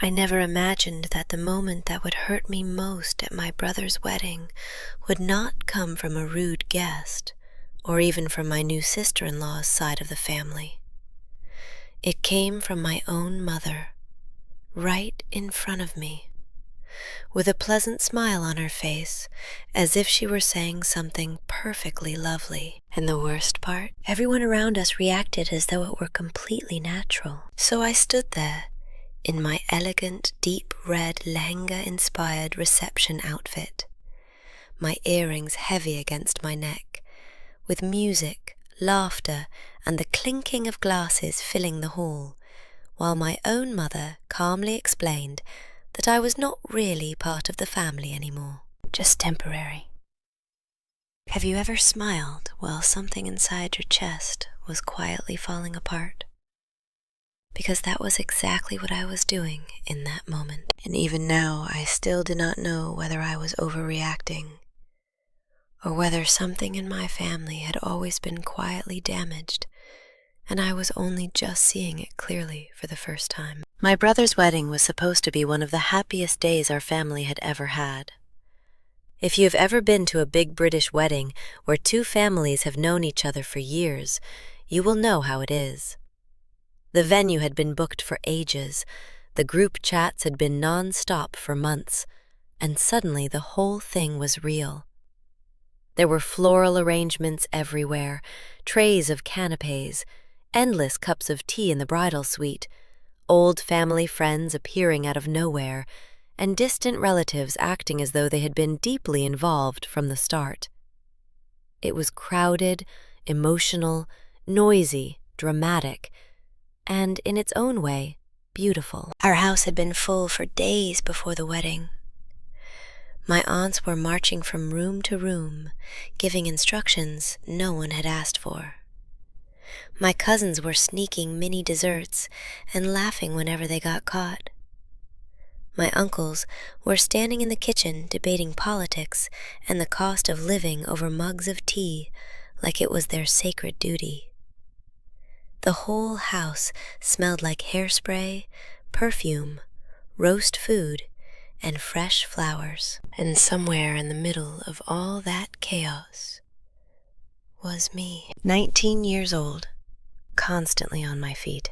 I never imagined that the moment that would hurt me most at my brother's wedding would not come from a rude guest, or even from my new sister-in-law's side of the family. It came from my own mother, right in front of me, with a pleasant smile on her face, as if she were saying something perfectly lovely. And the worst part, everyone around us reacted as though it were completely natural. So I stood there, in my elegant, deep red lehenga-inspired reception outfit, my earrings heavy against my neck, with music, laughter, and the clinking of glasses filling the hall, while my own mother calmly explained that I was not really part of the family anymore, just temporary. Have you ever smiled while something inside your chest was quietly falling apart? Because that was exactly what I was doing in that moment. And even now, I still do not know whether I was overreacting, or whether something in my family had always been quietly damaged, and I was only just seeing it clearly for the first time. My brother's wedding was supposed to be one of the happiest days our family had ever had. If you have ever been to a big British wedding where two families have known each other for years, you will know how it is. The venue had been booked for ages, the group chats had been non-stop for months, and suddenly the whole thing was real. There were floral arrangements everywhere, trays of canapes, endless cups of tea in the bridal suite, old family friends appearing out of nowhere, and distant relatives acting as though they had been deeply involved from the start. It was crowded, emotional, noisy, dramatic, and in its own way, beautiful. Our house had been full for days before the wedding. My aunts were marching from room to room, giving instructions no one had asked for. My cousins were sneaking mini desserts and laughing whenever they got caught. My uncles were standing in the kitchen debating politics and the cost of living over mugs of tea like it was their sacred duty. The whole house smelled like hairspray, perfume, roast food, and fresh flowers. And somewhere in the middle of all that chaos was me, 19 years old, constantly on my feet,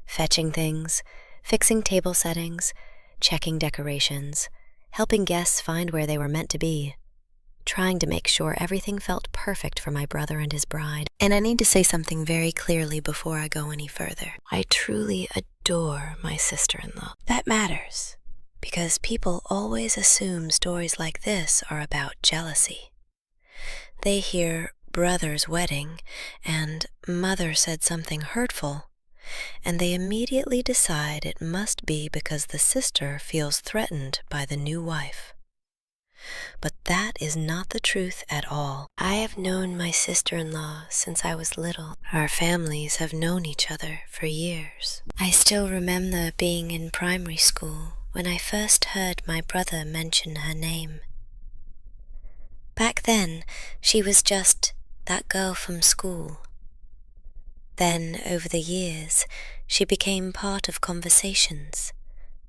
fetching things, fixing table settings, checking decorations, helping guests find where they were meant to be, trying to make sure everything felt perfect for my brother and his bride. And I need to say something very clearly before I go any further. I truly adore my sister-in-law. That matters, because people always assume stories like this are about jealousy. They hear brother's wedding and mother said something hurtful, and they immediately decide it must be because the sister feels threatened by the new wife. But that is not the truth at all. I have known my sister-in-law since I was little. Our families have known each other for years. I still remember being in primary school when I first heard my brother mention her name. Back then, she was just that girl from school. Then, over the years, she became part of conversations,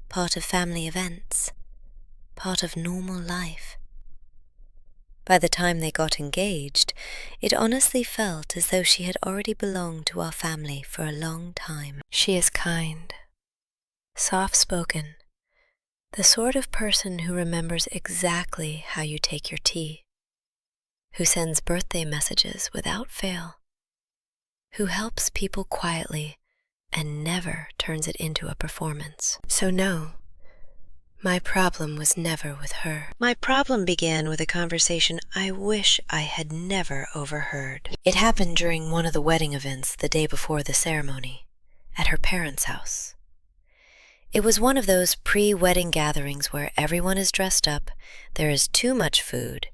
part of family events, part of normal life. By the time they got engaged, it honestly felt as though she had already belonged to our family for a long time. She is kind, soft-spoken, the sort of person who remembers exactly how you take your tea, who sends birthday messages without fail, who helps people quietly and never turns it into a performance. So no, my problem was never with her. My problem began with a conversation I wish I had never overheard. It happened during one of the wedding events the day before the ceremony, at her parents' house. It was one of those pre-wedding gatherings where everyone is dressed up, there is too much food,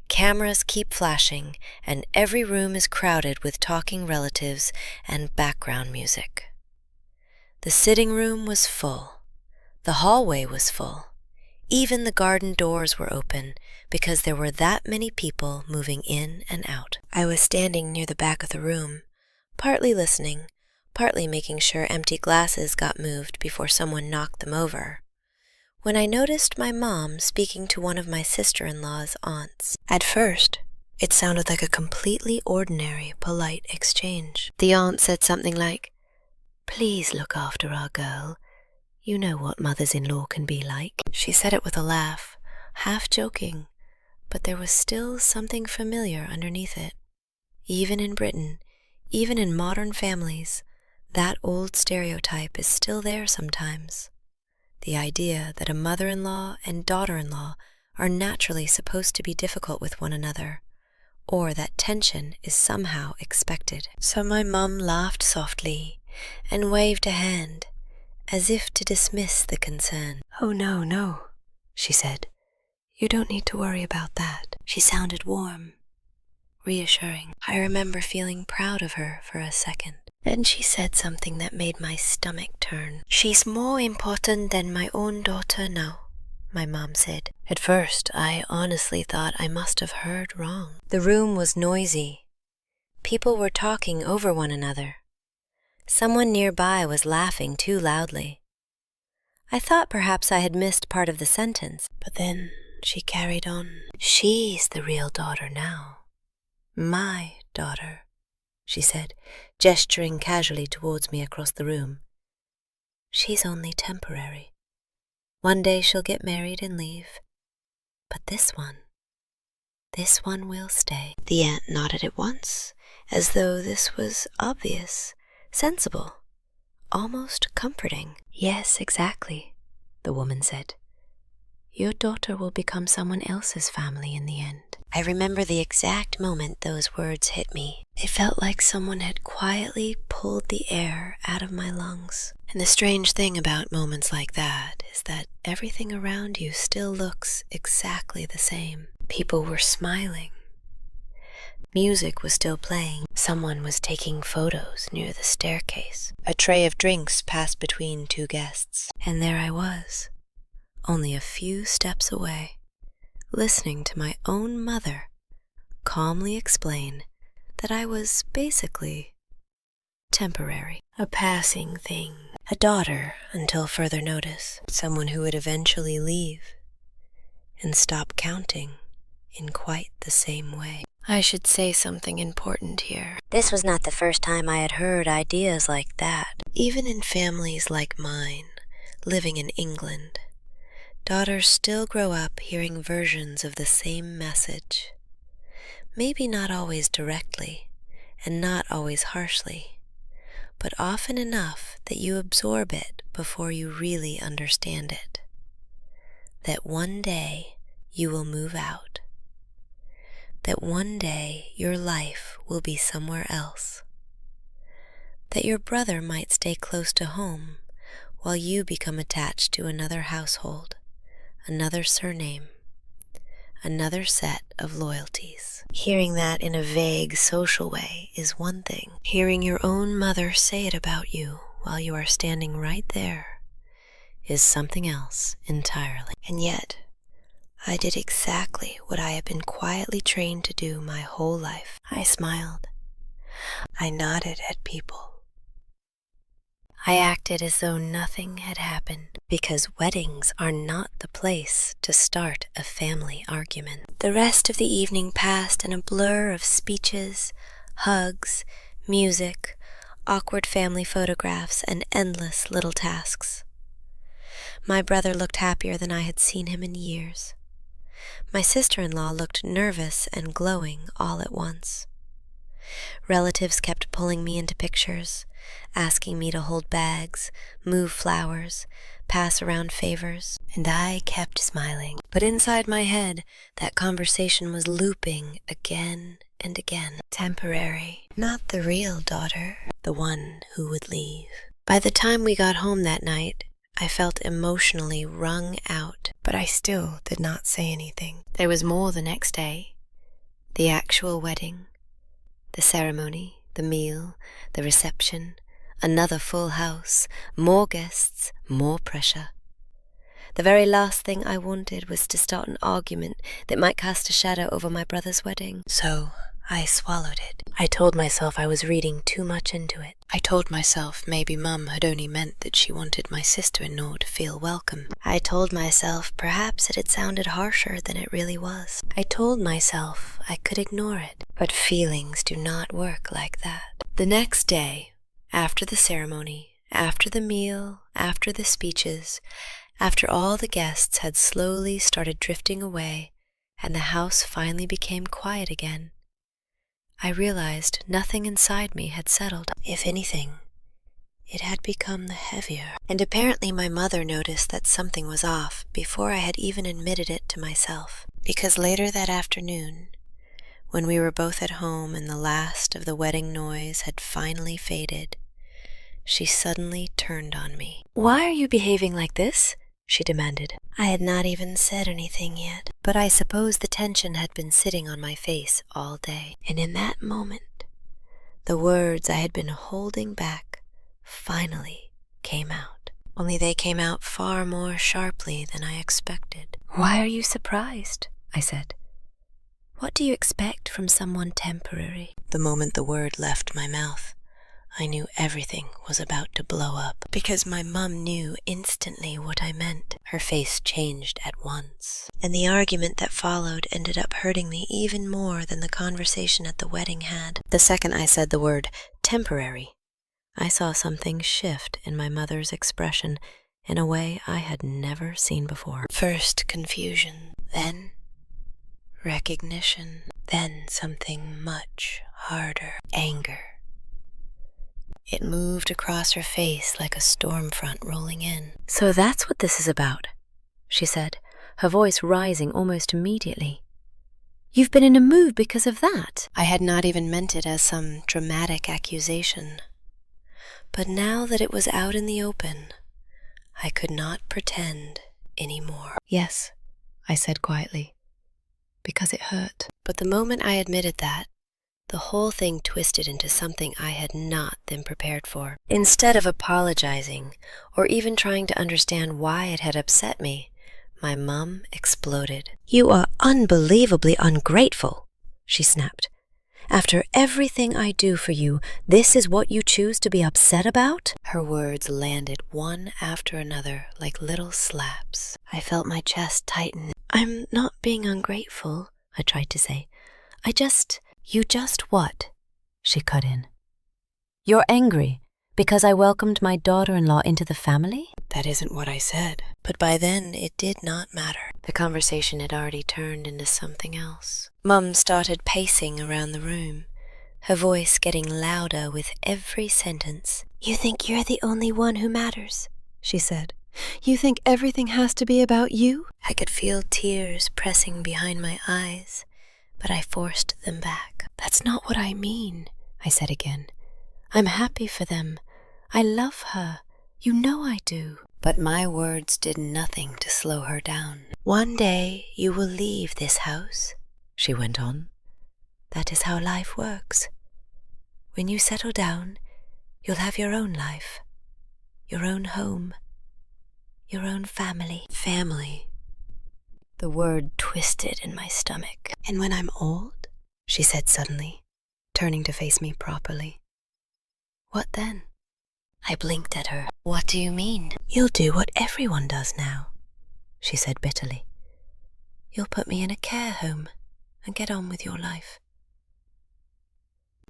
cameras keep flashing, and every room is crowded with talking relatives and background music. The sitting room was full. The hallway was full. Even the garden doors were open because there were that many people moving in and out. I was standing near the back of the room, partly listening, partly making sure empty glasses got moved before someone knocked them over. when I noticed my mom speaking to one of my sister-in-law's aunts. At first, it sounded like a completely ordinary, polite exchange. The aunt said something like, "Please look after our girl. You know what mothers-in-law can be like." She said it with a laugh, half joking, but there was still something familiar underneath it. Even in Britain, even in modern families, that old stereotype is still there sometimes. The idea that a mother-in-law and daughter-in-law are naturally supposed to be difficult with one another, or that tension is somehow expected. So my mum laughed softly and waved a hand, as if to dismiss the concern. "Oh, no," she said. "You don't need to worry about that." She sounded warm, reassuring. I remember feeling proud of her for a second. Then she said something that made my stomach turn. "She's more important than my own daughter now," my mom said. At first, I honestly thought I must have heard wrong. The room was noisy. People were talking over one another. Someone nearby was laughing too loudly. I thought perhaps I had missed part of the sentence, but then she carried on. "She's the real daughter now. My daughter," she said, gesturing casually towards me across the room. "She's only temporary. One day she'll get married and leave. But this one will stay." The aunt nodded at once, as though this was obvious, sensible, almost comforting. "Yes, exactly," the woman said. "Your daughter will become someone else's family in the end." I remember the exact moment those words hit me. It felt like someone had quietly pulled the air out of my lungs. And the strange thing about moments like that is that everything around you still looks exactly the same. People were smiling. Music was still playing. Someone was taking photos near the staircase. A tray of drinks passed between two guests. And there I was, only a few steps away, listening to my own mother calmly explain that I was basically temporary, a passing thing, a daughter until further notice, someone who would eventually leave and stop counting in quite the same way. I should say something important here. This was not the first time I had heard ideas like that. Even in families like mine, living in England, daughters still grow up hearing versions of the same message. Maybe not always directly, and not always harshly, but often enough that you absorb it before you really understand it. That one day you will move out. That one day your life will be somewhere else. That your brother might stay close to home while you become attached to another household, another surname, another set of loyalties. Hearing that in a vague social way is one thing. Hearing your own mother say it about you while you are standing right there is something else entirely. And yet, I did exactly what I had been quietly trained to do my whole life. I smiled. I nodded at people. I acted as though nothing had happened, because weddings are not the place to start a family argument. The rest of the evening passed in a blur of speeches, hugs, music, awkward family photographs, and endless little tasks. My brother looked happier than I had seen him in years. My sister-in-law looked nervous and glowing all at once. Relatives kept pulling me into pictures, asking me to hold bags, move flowers, pass around favors, and I kept smiling. But inside my head, that conversation was looping again and again. Temporary, not the real daughter, the one who would leave. By the time we got home that night, I felt emotionally wrung out, but I still did not say anything. There was more the next day. The actual wedding, the ceremony, the meal, the reception, another full house, more guests, more pressure. The very last thing I wanted was to start an argument that might cast a shadow over my brother's wedding. So I swallowed it. I told myself I was reading too much into it. I told myself maybe Mum had only meant that she wanted my sister-in-law to feel welcome. I told myself perhaps it had sounded harsher than it really was. I told myself I could ignore it. But feelings do not work like that. The next day, after the ceremony, after the meal, after the speeches, after all the guests had slowly started drifting away and the house finally became quiet again, I realized nothing inside me had settled. If anything, it had become heavier. And apparently my mother noticed that something was off before I had even admitted it to myself. Because later that afternoon, when we were both at home and the last of the wedding noise had finally faded, she suddenly turned on me. "Why are you behaving like this?" she demanded. I had not even said anything yet, but I suppose the tension had been sitting on my face all day. And in that moment, the words I had been holding back finally came out. Only they came out far more sharply than I expected. "Why are you surprised?" I said. "What do you expect from someone temporary?" The moment the word left my mouth, I knew everything was about to blow up, because my mum knew instantly what I meant. Her face changed at once, and the argument that followed ended up hurting me even more than the conversation at the wedding had. The second I said the word temporary, I saw something shift in my mother's expression in a way I had never seen before. First confusion, then recognition, then something much harder, anger. It moved across her face like a storm front rolling in. "So that's what this is about," she said, her voice rising almost immediately. "You've been in a mood because of that." I had not even meant it as some dramatic accusation. But now that it was out in the open, I could not pretend anymore. "Yes," I said quietly, "because it hurt." But the moment I admitted that, the whole thing twisted into something I had not been prepared for. Instead of apologizing or even trying to understand why it had upset me, my mum exploded. "You are unbelievably ungrateful," she snapped. "After everything I do for you, this is what you choose to be upset about?" Her words landed one after another like little slaps. I felt my chest tighten. "I'm not being ungrateful," I tried to say. "You just what?" she cut in. "You're angry because I welcomed my daughter-in-law into the family?" That isn't what I said. But by then, it did not matter. The conversation had already turned into something else. Mum started pacing around the room, her voice getting louder with every sentence. "You think you're the only one who matters," she said. "You think everything has to be about you?" I could feel tears pressing behind my eyes, but I forced them back. "That's not what I mean," I said again. "I'm happy for them. I love her. You know I do." But my words did nothing to slow her down. "One day you will leave this house," she went on. "That is how life works. When you settle down, you'll have your own life, your own home, your own family." Family. The word twisted in my stomach. "And when I'm old," she said suddenly, turning to face me properly, "what then?" I blinked at her. "What do you mean?" "You'll do what everyone does now," she said bitterly. "You'll put me in a care home and get on with your life."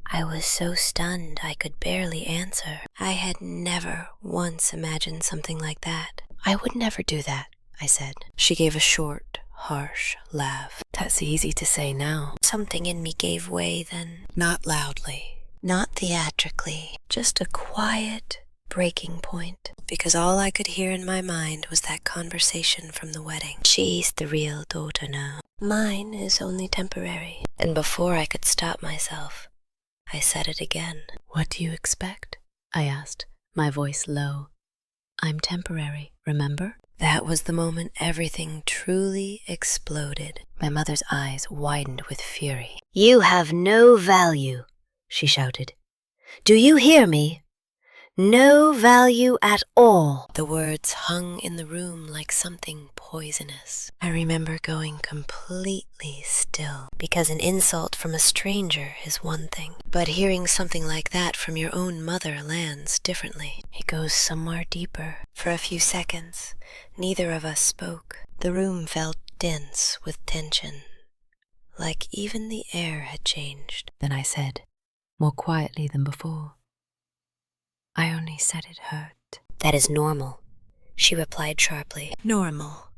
I was so stunned I could barely answer. I had never once imagined something like that. "I would never do that," I said. She gave a short, harsh laugh. That's easy to say now. Something in me gave way then. Not loudly, not theatrically, just a quiet breaking point. Because all I could hear in my mind was that conversation from the wedding. "She's the real daughter now. Mine is only temporary." And before I could stop myself, I said it again. "What do you expect?" I asked, my voice low. "I'm temporary, remember?" That was the moment everything truly exploded. My mother's eyes widened with fury. "You have no value," she shouted. "Do you hear me? No value at all. The words hung in the room like something poisonous. I remember going completely still, because an insult from a stranger is one thing, but hearing something like that from your own mother lands differently. It goes somewhere deeper. For a few seconds, neither of us spoke. The room felt dense with tension, like even the air had changed. Then I said, more quietly than before, I only said it hurt. That is normal, she replied sharply. Normal.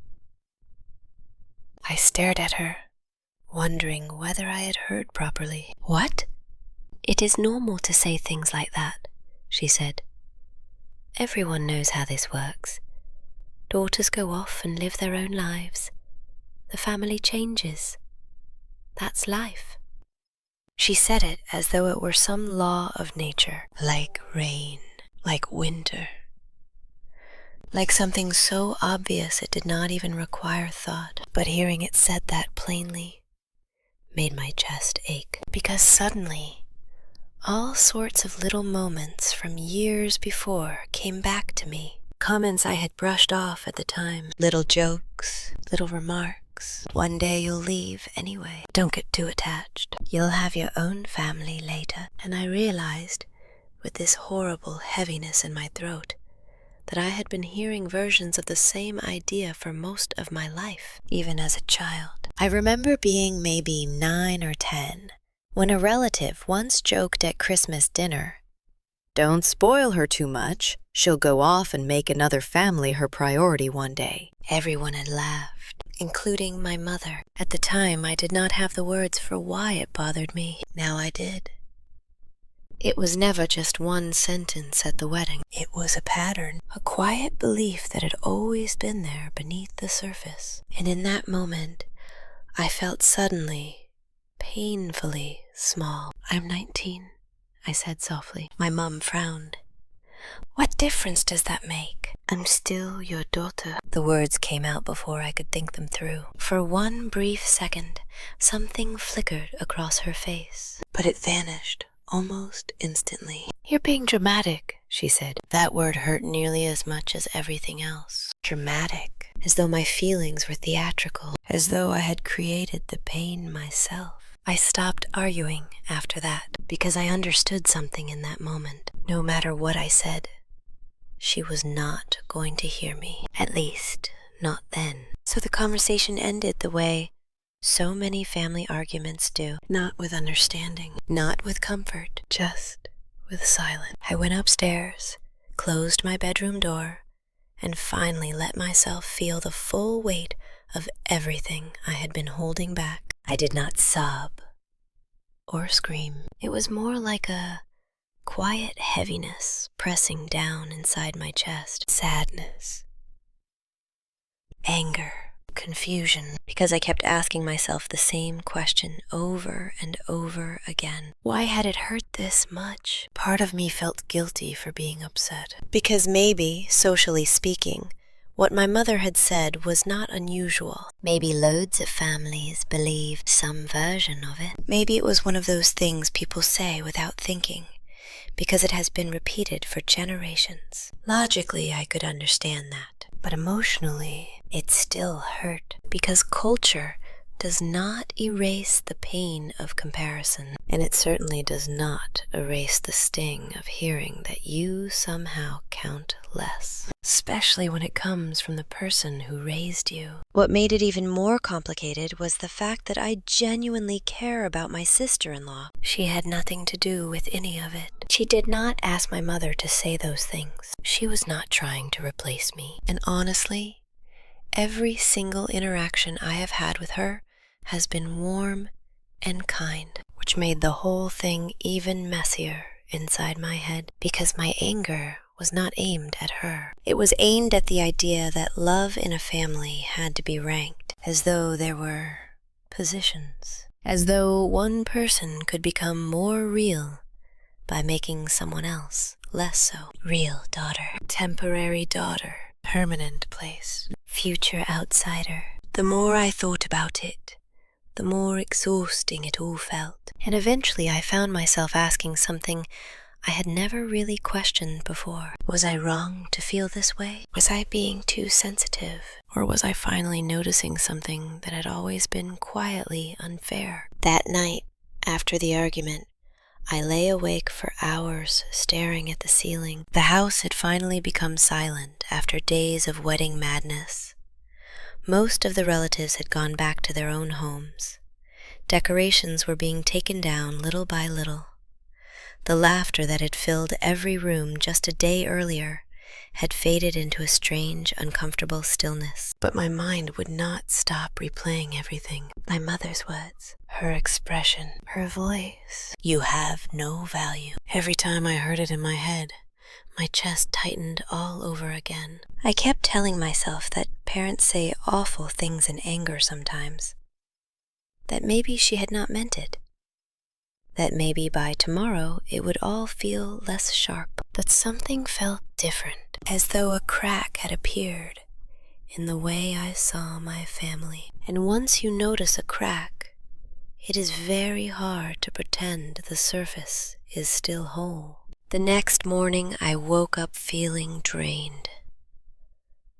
I stared at her, wondering whether I had heard properly. What? It is normal to say things like that, she said. Everyone knows how this works. Daughters go off and live their own lives. The family changes. That's life. She said it as though it were some law of nature, like rain, like winter, like something so obvious it did not even require thought. But hearing it said that plainly made my chest ache, because suddenly all sorts of little moments from years before came back to me. Comments I had brushed off at the time, little jokes, little remarks. One day you'll leave anyway. Don't get too attached. You'll have your own family later. And I realized, with this horrible heaviness in my throat, that I had been hearing versions of the same idea for most of my life, even as a child. I remember being maybe 9 or 10, when a relative once joked at Christmas dinner, "Don't spoil her too much. She'll go off and make another family her priority one day." Everyone had laughed, including my mother. At the time, I did not have the words for why it bothered me. Now I did. It was never just one sentence at the wedding. It was a pattern, a quiet belief that had always been there beneath the surface. And in that moment, I felt suddenly, painfully small. I'm 19, I said softly. My mum frowned. What difference does that make? I'm still your daughter. The words came out before I could think them through. For one brief second, something flickered across her face, but it vanished almost instantly. You're being dramatic, she said. That word hurt nearly as much as everything else. Dramatic, as though my feelings were theatrical, as though I had created the pain myself. I stopped arguing after that, because I understood something in that moment. No matter what I said, she was not going to hear me. At least, not then. So the conversation ended the way so many family arguments do. Not with understanding, not with comfort, just with silence. I went upstairs, closed my bedroom door, and finally let myself feel the full weight of everything I had been holding back. I did not sob or scream. It was more like a quiet heaviness pressing down inside my chest. Sadness, anger, confusion, because I kept asking myself the same question over and over again. Why had it hurt this much? Part of me felt guilty for being upset, because maybe, socially speaking, what my mother had said was not unusual. Maybe loads of families believed some version of it. Maybe it was one of those things people say without thinking, because it has been repeated for generations. Logically, I could understand that, but emotionally, it still hurt, because culture does not erase the pain of comparison, and it certainly does not erase the sting of hearing that you somehow count less, especially when it comes from the person who raised you. What made it even more complicated was the fact that I genuinely care about my sister-in-law. She had nothing to do with any of it. She did not ask my mother to say those things. She was not trying to replace me. And honestly, every single interaction I have had with her has been warm and kind, which made the whole thing even messier inside my head, because my anger was not aimed at her. It was aimed at the idea that love in a family had to be ranked, as though there were positions, as though one person could become more real by making someone else less so. Real daughter, temporary daughter, permanent place, future outsider. The more I thought about it, the more exhausting it all felt. And eventually I found myself asking something I had never really questioned before. Was I wrong to feel this way? Was I being too sensitive? Or was I finally noticing something that had always been quietly unfair? That night, after the argument, I lay awake for hours staring at the ceiling. The house had finally become silent after days of wedding madness. Most of the relatives had gone back to their own homes. Decorations were being taken down little by little. The laughter that had filled every room just a day earlier had faded into a strange, uncomfortable stillness. But my mind would not stop replaying everything. My mother's words, her expression, her voice. You have no value. Every time I heard it in my head, my chest tightened all over again. I kept telling myself that parents say awful things in anger sometimes. That maybe she had not meant it. That maybe by tomorrow it would all feel less sharp. But something felt different, as though a crack had appeared in the way I saw my family. And once you notice a crack, it is very hard to pretend the surface is still whole. The next morning I woke up feeling drained.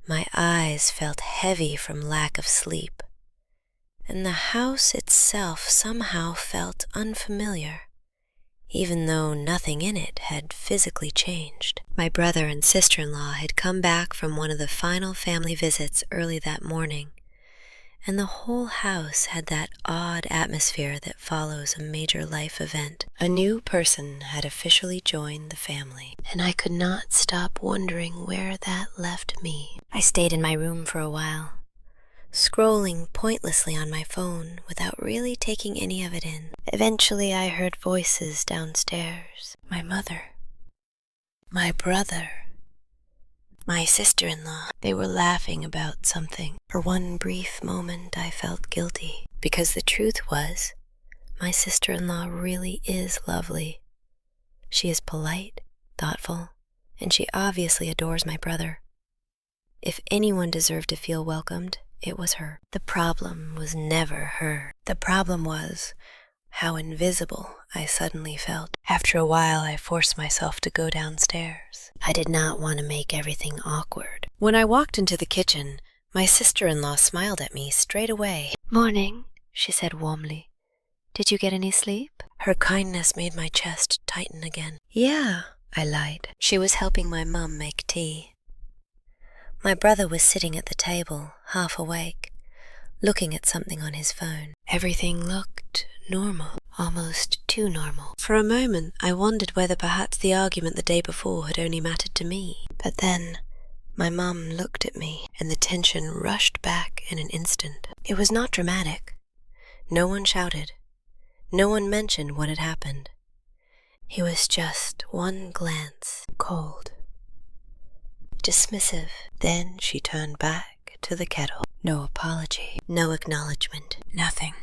My eyes felt heavy from lack of sleep, and the house itself somehow felt unfamiliar, even though nothing in it had physically changed. My brother and sister-in-law had come back from one of the final family visits early that morning, and the whole house had that odd atmosphere that follows a major life event. A new person had officially joined the family, and I could not stop wondering where that left me. I stayed in my room for a while, scrolling pointlessly on my phone without really taking any of it in. Eventually I heard voices downstairs. My mother, my brother, my sister-in-law. They were laughing about something. For one brief moment I felt guilty, because the truth was, my sister-in-law really is lovely. She is polite, thoughtful, and she obviously adores my brother. If anyone deserved to feel welcomed, it was her. The problem was never her. The problem was how invisible I suddenly felt. After a while, I forced myself to go downstairs. I did not want to make everything awkward. When I walked into the kitchen, my sister-in-law smiled at me straight away. "Morning," she said warmly. "Did you get any sleep?" Her kindness made my chest tighten again. "Yeah," I lied. She was helping my mum make tea. My brother was sitting at the table, half awake, looking at something on his phone. Everything looked normal, almost too normal. For a moment, I wondered whether perhaps the argument the day before had only mattered to me. But then, my mum looked at me, and the tension rushed back in an instant. It was not dramatic. No one shouted. No one mentioned what had happened. It was just one glance, cold, dismissive. Then she turned back to the kettle. No apology, no acknowledgement, nothing.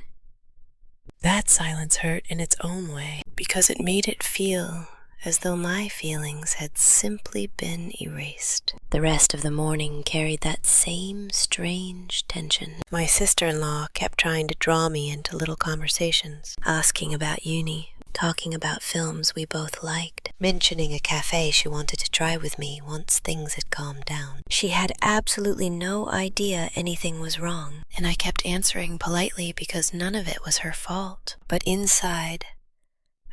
That silence hurt in its own way, because it made it feel as though my feelings had simply been erased. The rest of the morning carried that same strange tension. My sister-in-law kept trying to draw me into little conversations, asking about uni, talking about films we both liked, mentioning a cafe she wanted to try with me once things had calmed down. She had absolutely no idea anything was wrong, and I kept answering politely because none of it was her fault. But inside,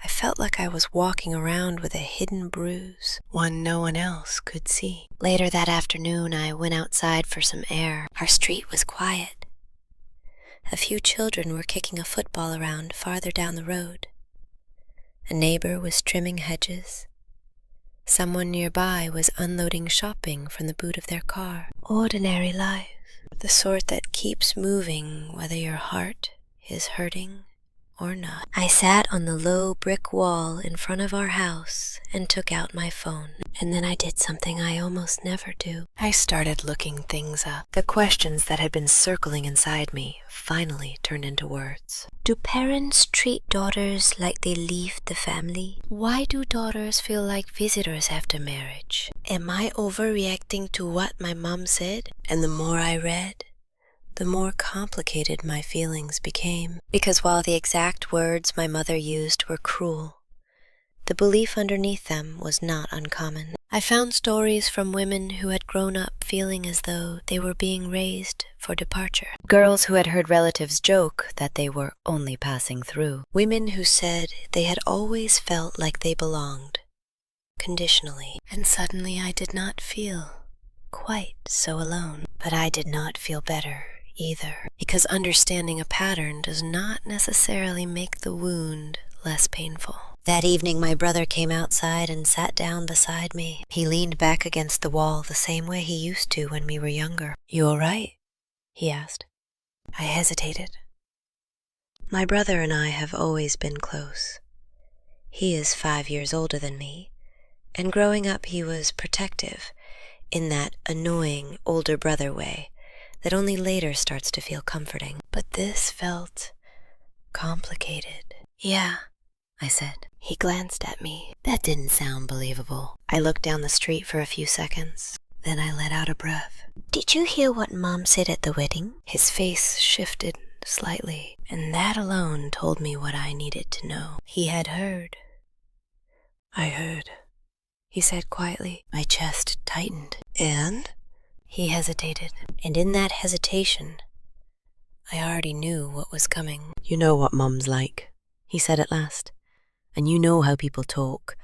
I felt like I was walking around with a hidden bruise, one no one else could see. Later that afternoon, I went outside for some air. Our street was quiet. A few children were kicking a football around farther down the road. A neighbor was trimming hedges. Someone nearby was unloading shopping from the boot of their car. Ordinary life, the sort that keeps moving whether your heart is hurting or not. I sat on the low brick wall in front of our house and took out my phone. And then I did something I almost never do. I started looking things up. The questions that had been circling inside me finally turned into words. Do parents treat daughters like they leave the family? Why do daughters feel like visitors after marriage? Am I overreacting to what my mom said? And the more I read, the more complicated my feelings became. Because while the exact words my mother used were cruel, The belief underneath them was not uncommon. I found stories from women who had grown up feeling as though they were being raised for departure. Girls who had heard relatives joke that they were only passing through. Women who said they had always felt like they belonged, conditionally. And suddenly I did not feel quite so alone. But I did not feel better either, because understanding a pattern does not necessarily make the wound less painful. That evening my brother came outside and sat down beside me. He leaned back against the wall the same way he used to when we were younger. "You all right?" he asked. I hesitated. My brother and I have always been close. He is 5 years older than me, and growing up he was protective in that annoying older brother way that only later starts to feel comforting. But this felt complicated. "Yeah," I said. He glanced at me. That didn't sound believable. I looked down the street for a few seconds. Then I let out a breath. "Did you hear what Mom said at the wedding?" His face shifted slightly, and that alone told me what I needed to know. He had heard. "I heard," he said quietly. My chest tightened. "And?" He hesitated, and in that hesitation, I already knew what was coming. "You know what Mum's like," he said at last. "And you know how people talk.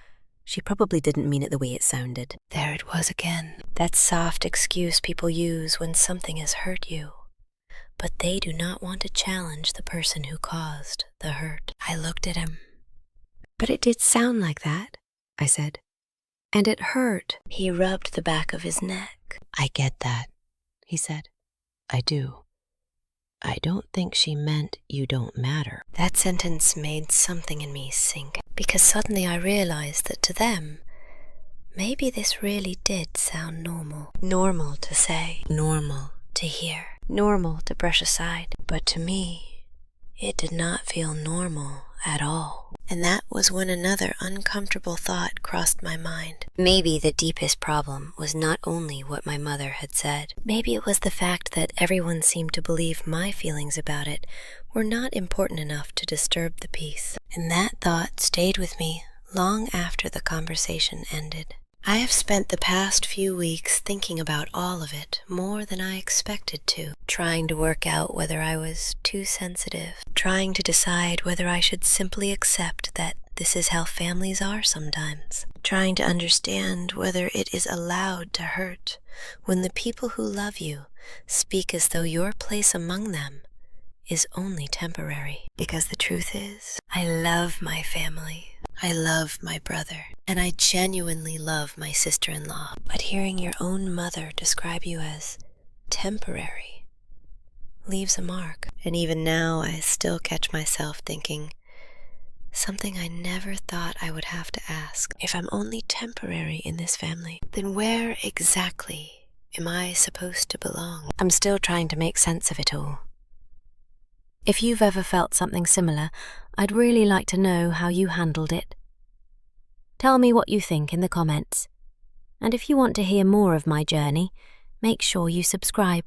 She probably didn't mean it the way it sounded." There it was again. That soft excuse people use when something has hurt you, but they do not want to challenge the person who caused the hurt. I looked at him. "But it did sound like that," I said. "And it hurt." He rubbed the back of his neck. "I get that," he said. "I do. I don't think she meant you don't matter." That sentence made something in me sink, because suddenly I realized that to them, maybe this really did sound normal. Normal to say, normal to hear, normal to brush aside. But to me, it did not feel normal at all. And that was when another uncomfortable thought crossed my mind. Maybe the deepest problem was not only what my mother had said. Maybe it was the fact that everyone seemed to believe my feelings about it were not important enough to disturb the peace. And that thought stayed with me long after the conversation ended. I have spent the past few weeks thinking about all of it more than I expected to, trying to work out whether I was too sensitive, trying to decide whether I should simply accept that this is how families are sometimes, trying to understand whether it is allowed to hurt when the people who love you speak as though your place among them is only temporary. Because the truth is, I love my family. I love my brother, and I genuinely love my sister-in-law. But hearing your own mother describe you as temporary leaves a mark. And even now, I still catch myself thinking, something I never thought I would have to ask. If I'm only temporary in this family, then where exactly am I supposed to belong? I'm still trying to make sense of it all. If you've ever felt something similar, I'd really like to know how you handled it. Tell me what you think in the comments. And if you want to hear more of my journey, make sure you subscribe.